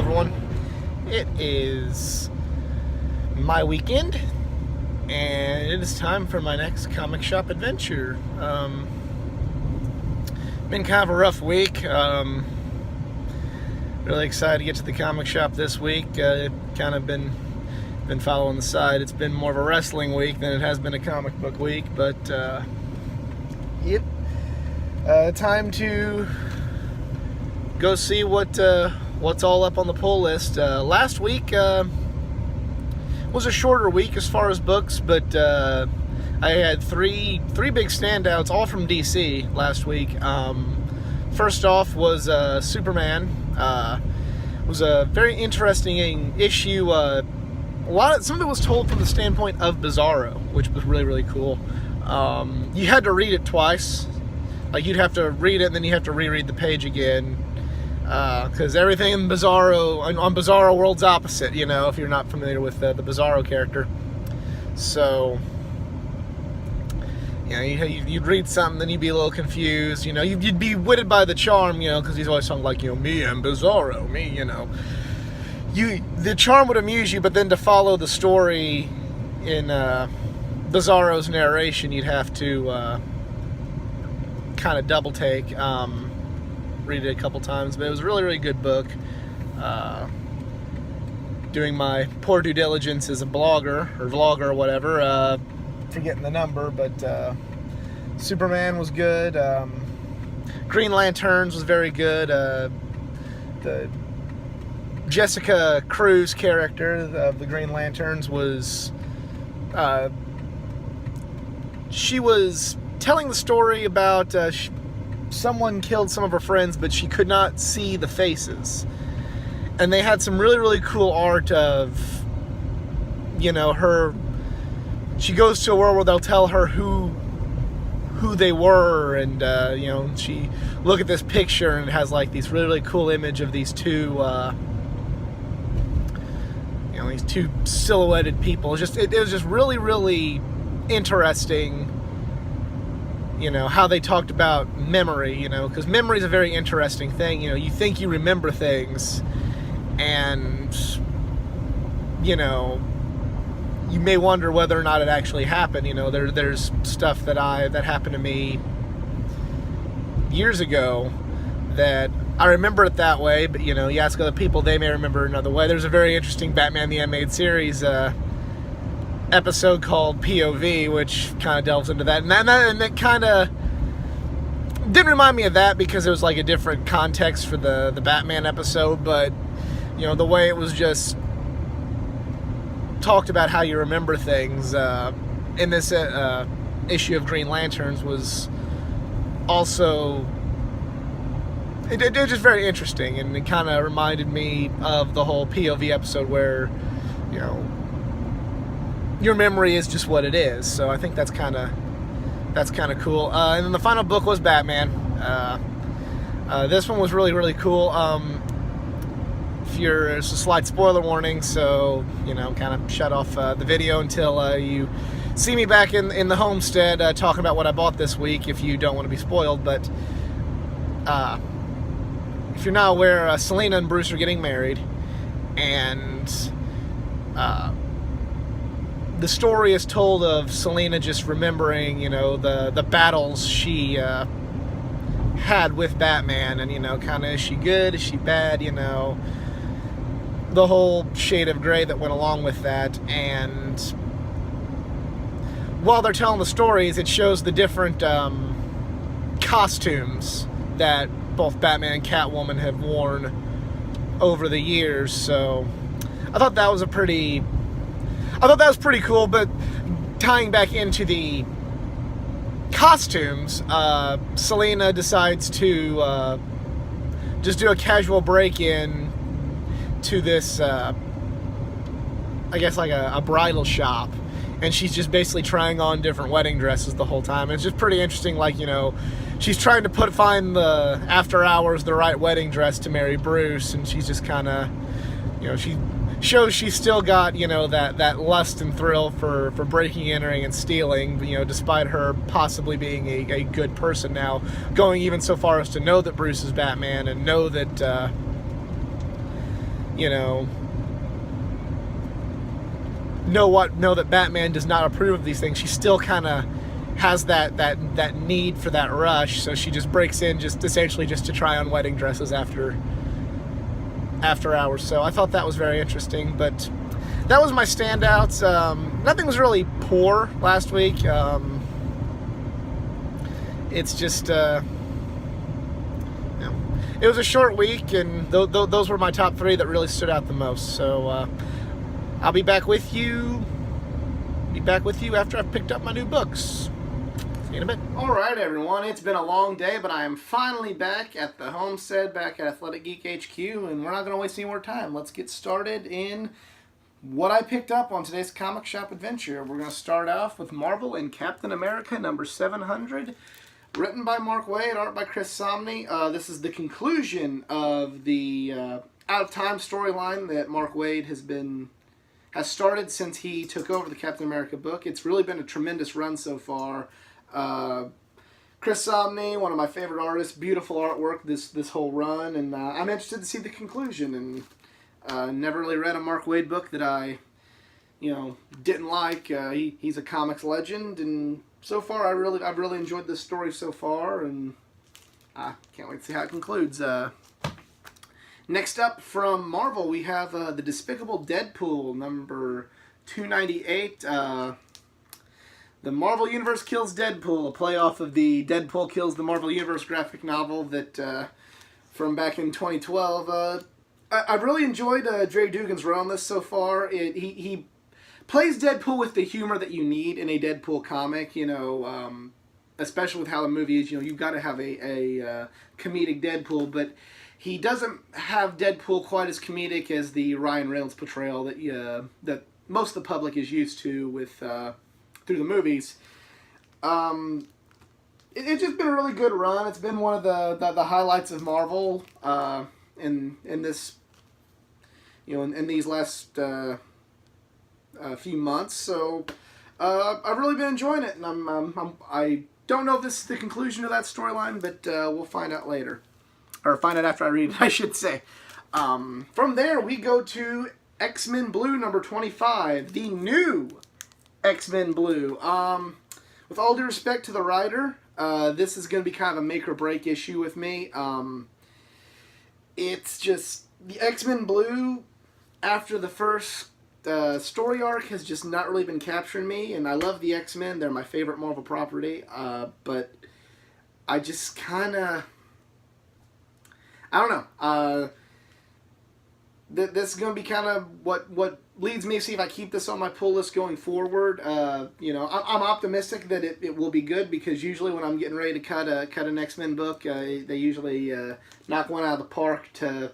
everyone. It is my weekend, and it is time for my next comic shop adventure. Been kind of a rough week. Really excited to get to the comic shop this week. Kind of been following the side. It's been more of a wrestling week than it has been a comic book week, but yep. Time to go see what's all up on the pull list. Last week was a shorter week as far as books, but I had three big standouts, all from DC last week. First off was Superman. It was a very interesting issue. Some of it was told from the standpoint of Bizarro, which was really, really cool. You had to read it twice. Like, you'd have to read it and then you have to reread the page again, because everything in Bizarro, on Bizarro World's opposite, you know, if you're not familiar with the Bizarro character. So, you know, you'd read something, then you'd be a little confused, you know, you'd be witted by the charm, you know, because he's always talking like, you know, me and Bizarro, me, you know. The charm would amuse you, but then to follow the story in Bizarro's narration, you'd have to kind of double take, read it a couple times, but it was a really, really good book. Doing my poor due diligence as a blogger or vlogger or whatever, forgetting the number, but Superman was good. Green Lanterns was very good. The Jessica Cruz character of the Green Lanterns was she was telling the story about someone killed some of her friends, but she could not see the faces. And they had some really, really cool art of, you know, she goes to a world where they'll tell her who they were, and, you know, she look at this picture and it has like these really, really cool image of these two, you know, these two silhouetted people. It was just really, really interesting. You know, how they talked about memory, you know, because memory is a very interesting thing. You know, you think you remember things, and, you know, you may wonder whether or not it actually happened. You know, there's stuff that happened to me years ago that I remember it that way, but, you know, you ask other people, they may remember it another way. There's a very interesting Batman the Animated Series episode called POV, which kind of delves into that, and it kind of didn't remind me of that because it was like a different context for the Batman episode, but, you know, the way it was just talked about how you remember things in this issue of Green Lanterns was also it was just very interesting, and it kind of reminded me of the whole POV episode where, you know, your memory is just what it is. So I think that's kind of cool. And then the final book was Batman. This one was really, really cool. It's a slight spoiler warning, so, you know, kind of shut off the video until you see me back in the homestead talking about what I bought this week, if you don't want to be spoiled. But if you're not aware, Selena and Bruce are getting married, and the story is told of Selena just remembering, you know, the battles she had with Batman, and, you know, kind of, is she good, is she bad, you know, the whole shade of gray that went along with that. And while they're telling the stories, it shows the different costumes that both Batman and Catwoman have worn over the years. So I thought that was pretty cool. But tying back into the costumes, Selena decides to just do a casual break-in to this, I guess like a bridal shop, and she's just basically trying on different wedding dresses the whole time. It's just pretty interesting, like, you know, she's trying to find the after hours the right wedding dress to marry Bruce, and she's just kind of, you know, she shows she's still got, you know, that lust and thrill for breaking, entering, and stealing, you know, despite her possibly being a good person now, going even so far as to know that Bruce is Batman and know that you know that Batman does not approve of these things, she still kind of has that need for that rush. So she just breaks in just essentially just to try on wedding dresses after hours. So I thought that was very interesting. But that was my standouts. Nothing was really poor last week. It's just it was a short week, and those were my top 3 that really stood out the most. So I'll be back with you after I've picked up my new books. See you in a bit. Alright everyone, it's been a long day, but I am finally back at the homestead, back at Athletic Geek HQ, and we're not going to waste any more time. Let's get started in what I picked up on today's comic shop adventure. We're going to start off with Marvel and Captain America number 700. Written by Mark Waid, art by Chris Samnee. This is the conclusion of the Out of Time storyline that Mark Waid has started since he took over the Captain America book. It's really been a tremendous run so far. Chris Samnee, one of my favorite artists, beautiful artwork this whole run, and I'm interested to see the conclusion. And never really read a Mark Waid book that I, didn't like. He's a comics legend, and so far I've really enjoyed this story so far, and I can't wait to see how it concludes. Next up from Marvel, we have the Despicable Deadpool number 298. The Marvel Universe Kills Deadpool, a playoff of the Deadpool Kills the Marvel Universe graphic novel that from back in 2012. I've really enjoyed Dre Dugan's run on this so far. He plays Deadpool with the humor that you need in a Deadpool comic, especially with how the movie is. You've got to have a comedic Deadpool, but he doesn't have Deadpool quite as comedic as the Ryan Reynolds portrayal that most of the public is used to with through the movies. It's just been a really good run. It's been one of the highlights of Marvel in this in these last few months. So I've really been enjoying it, and I don't know if this is the conclusion of that storyline, but we'll find out later. Or find out after I read it, I should say. From there, we go to X-Men Blue number 25, the new X-Men Blue. With all due respect to the writer, this is going to be kind of a make or break issue with me. It's just the X-Men Blue after the first story arc has just not really been capturing me, and I love the X-Men. They're my favorite Marvel property, but I just kind of, I don't know. This is going to be kind of what leads me to see if I keep this on my pull list going forward. I'm optimistic that it will be good, because usually when I'm getting ready to cut an X-Men book, they usually knock one out of the park to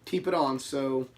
keep it on. So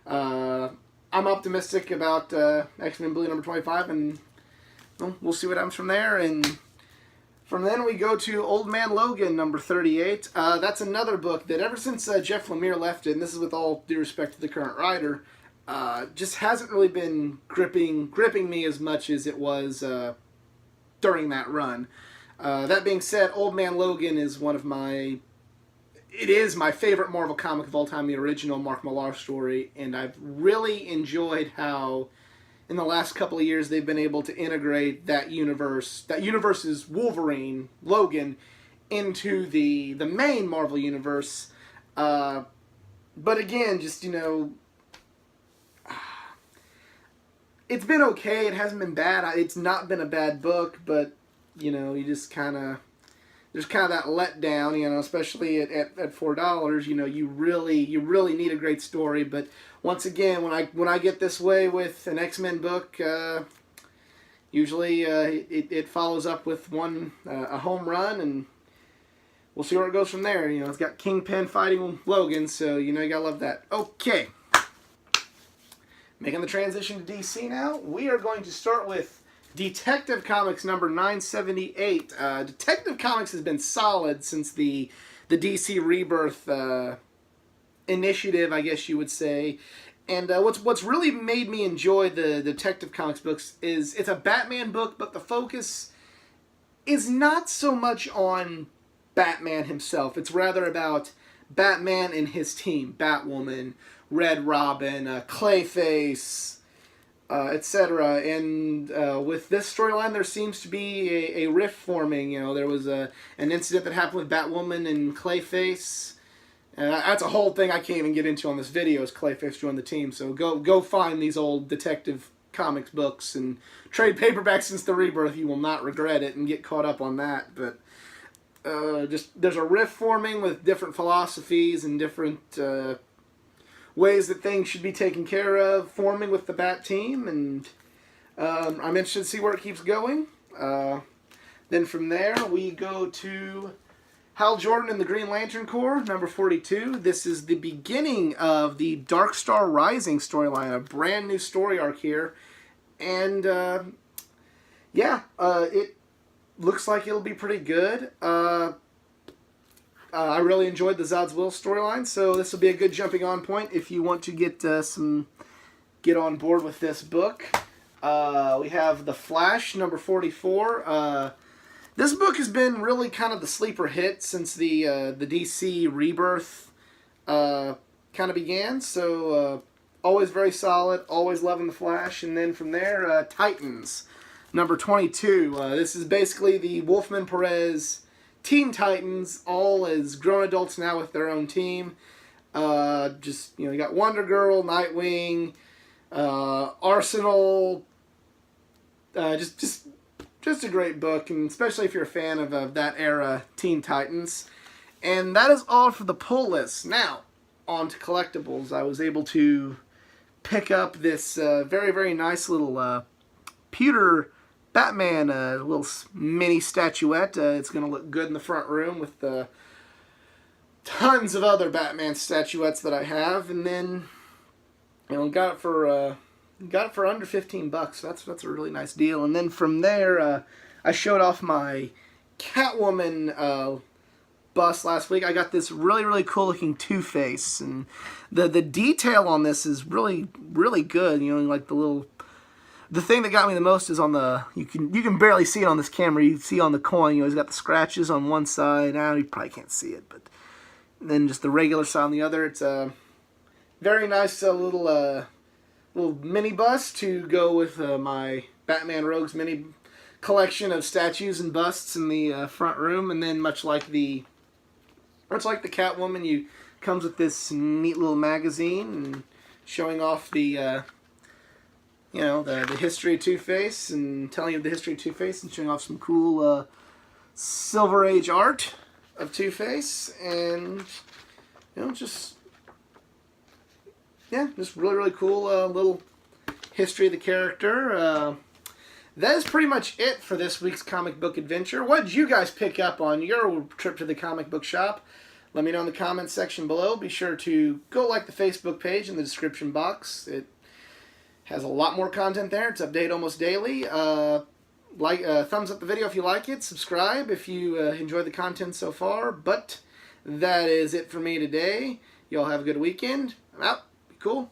I'm optimistic about X-Men Blue number 25, and we'll see what happens from there. And from then we go to Old Man Logan number 38. That's another book that ever since Jeff Lemire left it, and this is with all due respect to the current writer, just hasn't really been gripping me as much as it was during that run. That being said, Old Man Logan is my favorite Marvel comic of all time, the original Mark Millar story, and I've really enjoyed how in the last couple of years they've been able to integrate that universe's Wolverine, Logan, into the main Marvel universe. But again, just, it's been okay. It hasn't been bad. It's not been a bad book, but, you just kind of, there's kind of that letdown, especially at $4. You really need a great story. But once again, when I get this way with an X-Men book, usually it follows up with a home run, and we'll see where it goes from there. It's got Kingpin fighting Logan, so you gotta love that. Okay, making the transition to DC now. We are going to start with Detective Comics number 978. Detective Comics has been solid since the DC Rebirth initiative, I guess you would say. And what's really made me enjoy the Detective Comics books is it's a Batman book, but the focus is not so much on Batman himself. It's rather about Batman and his team, Batwoman, Red Robin, Clayface, etc. And with this storyline, there seems to be a rift forming. You know, there was an incident that happened with Batwoman and Clayface. That's a whole thing I can't even get into on this video as Clayface joined the team. So go find these old Detective Comics books and trade paperbacks since the Rebirth. You will not regret it and get caught up on that. But just there's a rift forming with different philosophies and different ways that things should be taken care of forming with the Bat team, and I'm interested to see where it keeps going. Then from there we go to Hal Jordan and the Green Lantern Corps, number 42. This is the beginning of the Dark Star Rising storyline, a brand new story arc here. And, it looks like it'll be pretty good. I really enjoyed the Zod's Will storyline, so this will be a good jumping on point if you want to get on board with this book. We have The Flash, number 44. This book has been really kind of the sleeper hit since the DC Rebirth kind of began. So always very solid, always loving The Flash. And then from there, Titans, number 22. This is basically the Wolfman Perez Teen Titans, all as grown adults now with their own team. You got Wonder Girl, Nightwing, Arsenal. Just a great book, and especially if you're a fan of that era Teen Titans. And that is all for the pull list. Now, on to collectibles. I was able to pick up this very, very nice little pewter Batman little mini statuette. It's going to look good in the front room with tons of other Batman statuettes that I have. And then, got it for under $15. That's a really nice deal. And then from there, I showed off my Catwoman bust last week. I got this really, really cool looking Two-Face, and the detail on this is really, really good. Like the thing that got me the most is on the, you can barely see it on this camera. You see on the coin, he's got the scratches on one side. Now you probably can't see it, but then just the regular side on the other. It's a very nice little mini bust to go with my Batman Rogues mini collection of statues and busts in the front room. And then much like the Catwoman, comes with this neat little magazine and showing off the the history of Two-Face and telling you the history of Two-Face and showing off some cool Silver Age art of Two-Face, and just really, really cool little history of the character. That is pretty much it for this week's comic book adventure. What did you guys pick up on your trip to the comic book shop? Let me know in the comments section below. Be sure to go like the Facebook page in the description box. It has a lot more content there. It's updated almost daily. Thumbs up the video if you like it. Subscribe if you enjoyed the content so far. But that is it for me today. Y'all have a good weekend. I'm out. Be cool.